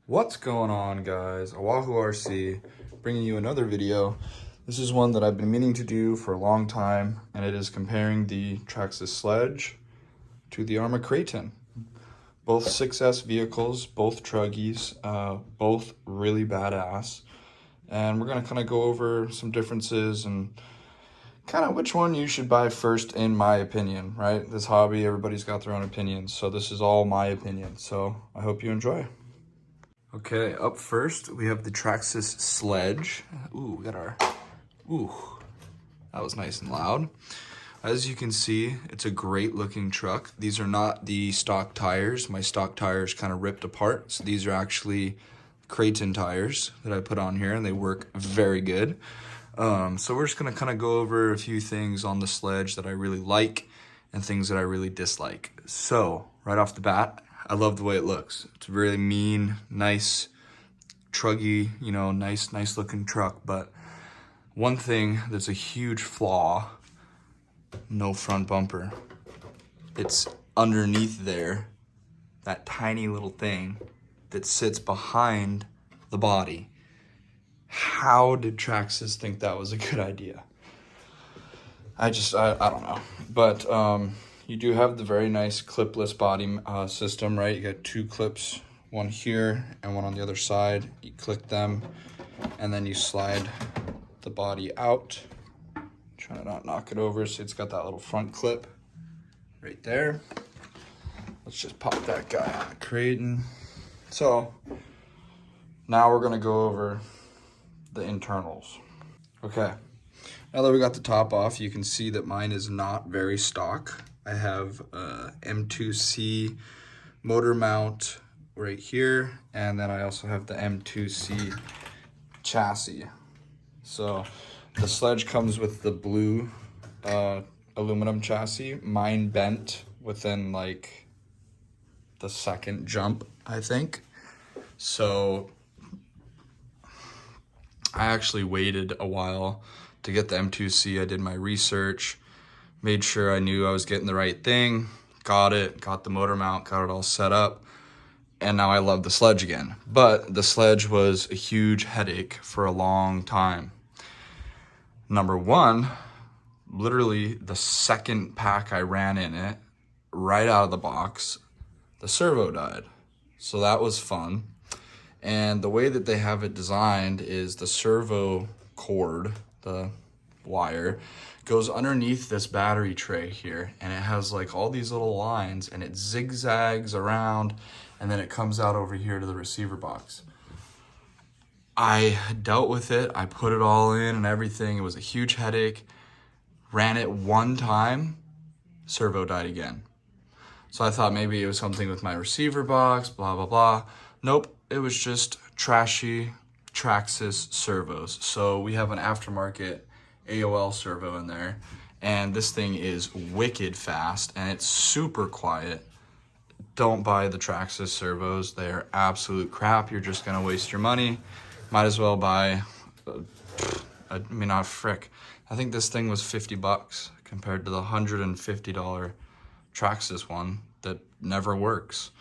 What's going on, guys? OahuRC bringing you another video. This is one that I've been meaning to do for a long time, and it is comparing the Traxxas Sledge to the Arrma Kraton. Both 6S vehicles, both truggies, both really badass. And we're gonna kind of go over some differences and kind of which one you should buy first, in my opinion, right? This hobby, everybody's got their own opinions, so this is all my opinion. So I hope you enjoy. Okay, up first, we have the Traxxas Sledge. Ooh, we got our, that was nice and loud. As you can see, it's a great looking truck. These are not the stock tires. My stock tires kind of ripped apart. So these are actually Kraton tires that I put on here, and they work very good. So we're just gonna kind of go over a few things on the Sledge that I really like and things that I really dislike. So right off the bat, I love the way it looks. It's a really mean, nice, truggy, you know, nice looking truck. But one thing that's a huge flaw, no front bumper. It's underneath there, that tiny little thing that sits behind the body. How did Traxxas think that was a good idea? I don't know. But you do have the very nice clipless body system, right? You got two clips, one here and one on the other side. You click them and then you slide the body out. Trying to not knock it over, so it's got that little front clip right there. Let's just pop that guy on the Kraton. So now we're gonna go over the internals. Okay, now that we got the top off, you can see that mine is not very stock. I have M2C motor mount right here, and then I also have the M2C chassis. So the Sledge comes with the blue aluminum chassis. Mine bent within like the second jump, I think. So I actually waited a while to get the M2C. I did my research, made sure I knew I was getting the right thing, got the motor mount, got it all set up, and now I love the Sledge again. But the Sledge was a huge headache for a long time. Number one, literally the second pack I ran in it, right out of the box, the servo died. So that was fun. And the way that they have it designed is the servo cord, the wire, goes underneath this battery tray here, and it has like all these little lines, and it zigzags around, and then it comes out over here to the receiver box. I dealt with it, I put it all in and everything. It was a huge headache. Ran it one time, servo died again. So I thought maybe it was something with my receiver box, blah, blah, blah. Nope, it was just trashy Traxxas servos. So we have an aftermarket AOL servo in there, and this thing is wicked fast and it's super quiet. Don't buy the Traxxas servos. They're absolute crap. You're just gonna waste your money. Might as well buy, I think this thing was 50 bucks compared to the $150 Traxxas one that never works.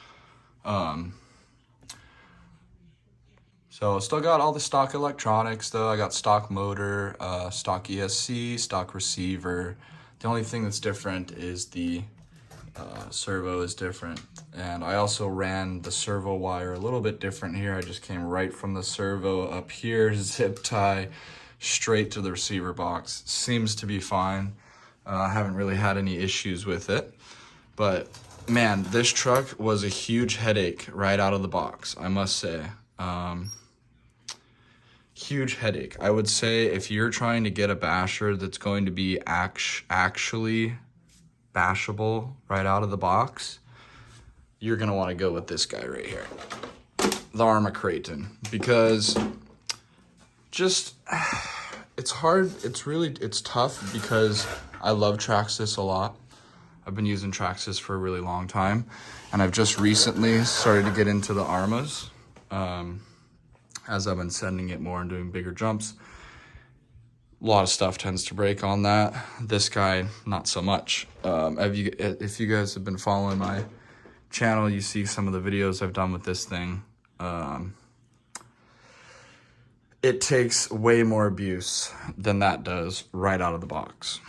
So still got all the stock electronics though. I got stock motor, stock ESC, stock receiver. The only thing that's different is the servo is different. And I also ran the servo wire a little bit different here. I just came right from the servo up here, zip tie, straight to the receiver box. Seems to be fine. I haven't really had any issues with it. But man, this truck was a huge headache right out of the box, I must say. Huge headache. I would say if you're trying to get a basher that's going to be actually bashable right out of the box, you're gonna want to go with this guy right here, the Arrma Kraton, because just it's hard. It's tough because I love Traxxas a lot. I've been using Traxxas for a really long time, and I've just recently started to get into the Arrmas. As I've been sending it more and doing bigger jumps, a lot of stuff tends to break on that. This guy, not so much. If you guys have been following my channel, you see some of the videos I've done with this thing. it takes way more abuse than that does right out of the box.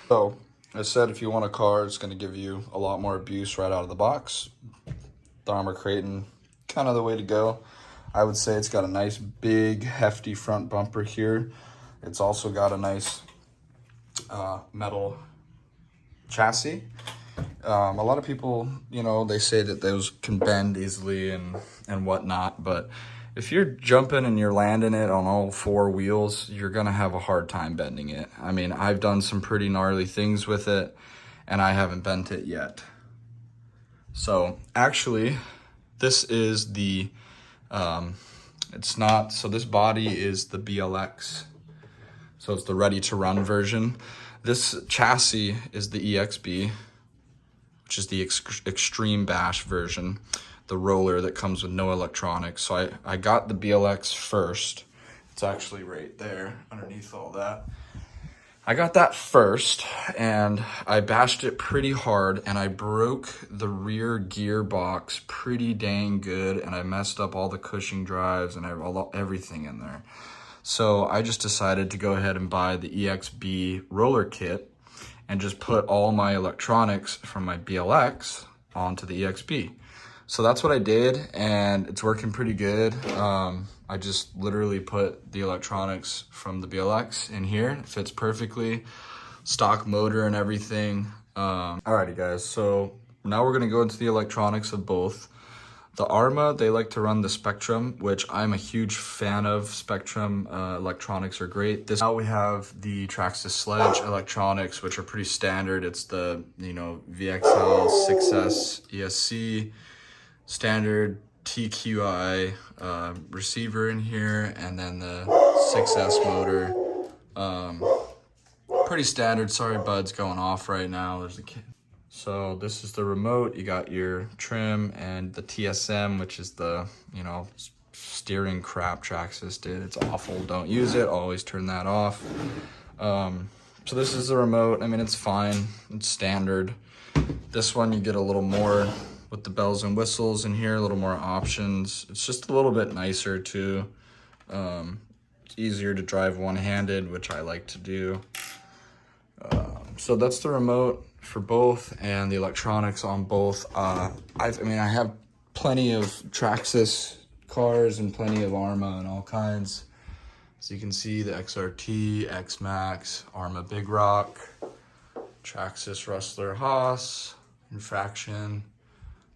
So I said, if you want a car, it's going to give you a lot more abuse right out of the box. The Arrma Kraton, kind of the way to go. I would say it's got a nice big hefty front bumper here. It's also got a nice metal chassis. A lot of people, you know, they say that those can bend easily and whatnot, but if you're jumping and you're landing it on all four wheels, you're gonna have a hard time bending it. I mean, I've done some pretty gnarly things with it and I haven't bent it yet. So actually, this is the, so this body is the BLX. So it's the ready to run version. This chassis is the EXB, which is the extreme bash version, the roller that comes with no electronics. So I got the BLX first. It's actually right there underneath all that. I got that first and I bashed it pretty hard and I broke the rear gearbox pretty dang good and I messed up all the cushion drives and everything in there. So I just decided to go ahead and buy the EXB roller kit and just put all my electronics from my BLX onto the EXB. So that's what I did and it's working pretty good. I just literally put the electronics from the BLX in here. It fits perfectly, stock motor and everything. Alrighty guys, so now we're gonna go into the electronics of both. The Arrma, they like to run the Spectrum, which I'm a huge fan of. Spectrum electronics are great. Now we have the Traxxas Sledge electronics, which are pretty standard. It's the, you know, VXL6S ESC, standard TQI receiver in here, and then the 6S motor. Pretty standard. Sorry, bud's going off right now. There's a kid. So this is the remote. You got your trim and the TSM, which is the, you know, steering crap Traxxas did. It's awful. Don't use it. Always turn that off. So this is the remote. I mean, it's fine. It's standard. This one you get a little more with the bells and whistles in here, a little more options. It's just a little bit nicer too. It's easier to drive one-handed, which I like to do. So that's the remote for both and the electronics on both. I mean, I have plenty of Traxxas cars and plenty of Arrma and all kinds. So you can see the XRT, X-Max, Arrma Big Rock, Traxxas Rustler Haas, Infraction,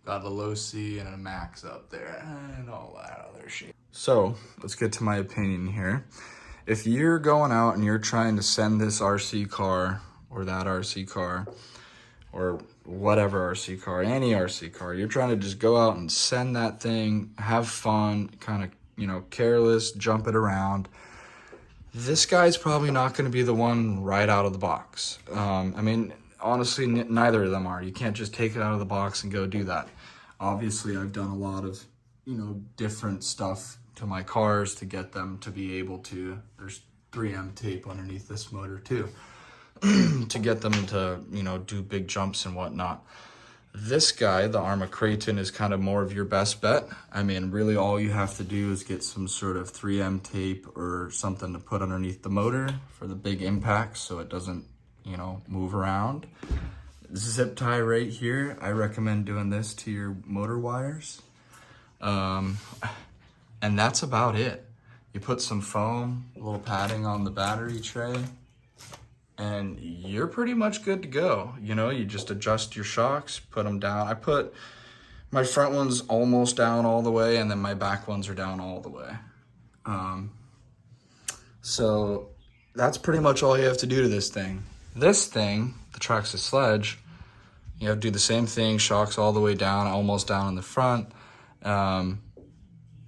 got a low C and a Max up there and all that other shit. So let's get to my opinion here. If you're going out and you're trying to send this RC car or that RC car or whatever RC car, any RC car, you're trying to just go out and send that thing, have fun, kind of, you know, careless, jump it around, this guy's probably not going to be the one right out of the box. I mean, honestly, neither of them are. You can't just take it out of the box and go do that. Obviously, I've done a lot of, you know, different stuff to my cars to get them to be able to, there's 3M tape underneath this motor too, to get them to, you know, do big jumps and whatnot. This guy, the Arrma Kraton, is kind of more of your best bet. I mean, really all you have to do is get some sort of 3M tape or something to put underneath the motor for the big impacts so it doesn't, you know, move around. Zip tie right here. I recommend doing this to your motor wires. And that's about it. You put some foam, a little padding on the battery tray, and you're pretty much good to go. You know, you just adjust your shocks, put them down. I put my front ones almost down all the way, and then my back ones are down all the way. So that's pretty much all you have to do to this thing. This thing, the Traxxas Sledge, you have to do the same thing, shocks all the way down, almost down in the front.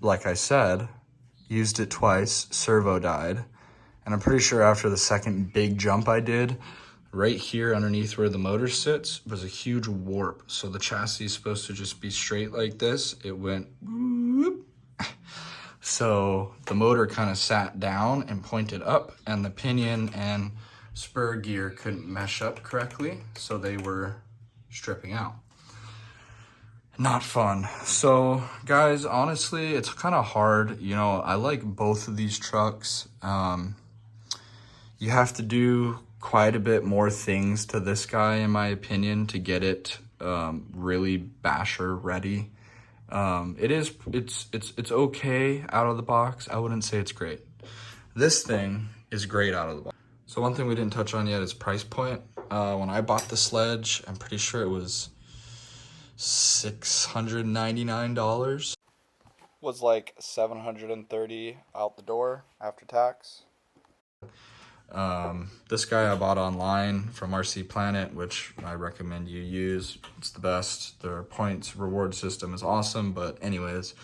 Like I said, used it twice, servo died. And I'm pretty sure after the second big jump I did, right here underneath where the motor sits was a huge warp. So the chassis is supposed to just be straight like this. It went whoop. So the motor kind of sat down and pointed up, and the pinion and spur gear couldn't mesh up correctly, so they were stripping out. not fun. So guys, honestly, it's kind of hard. You know, I like both of these trucks. You have to do quite a bit more things to this guy, in my opinion, to get it really basher ready. It's okay out of the box. I wouldn't say it's great. This thing is great out of the box. So one thing we didn't touch on yet is price point. When I bought the Sledge, I'm pretty sure it was $699. Was like $730 out the door after tax. This guy I bought online from RC Planet, which I recommend you use. It's the best. Their points reward system is awesome. But anyways,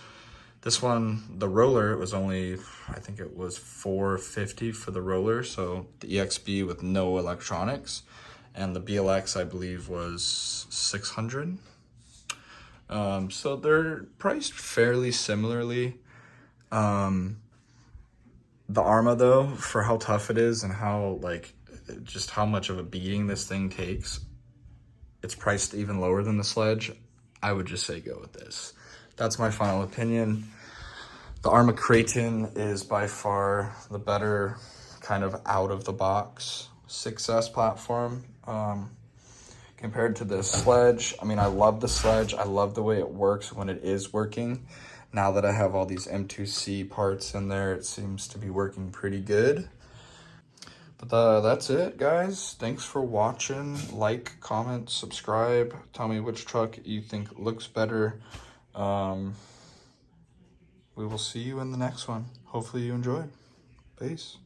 this one, the roller, it was only, I think it was $450 for the roller. So the EXB with no electronics, and the BLX I believe was $600. So they're priced fairly similarly. The Arrma though, for how tough it is and how like just how much of a beating this thing takes, it's priced even lower than the Sledge. I would just say go with this. That's my final opinion. The Arrma Kraton is by far the better kind of out of the box 6S platform compared to the Sledge. I mean, I love the Sledge. I love the way it works when it is working. Now that I have all these M2C parts in there, it seems to be working pretty good. But that's it, guys. Thanks for watching. Like, comment, subscribe. Tell me which truck you think looks better. We will see you in the next one. Hopefully you enjoyed. Peace.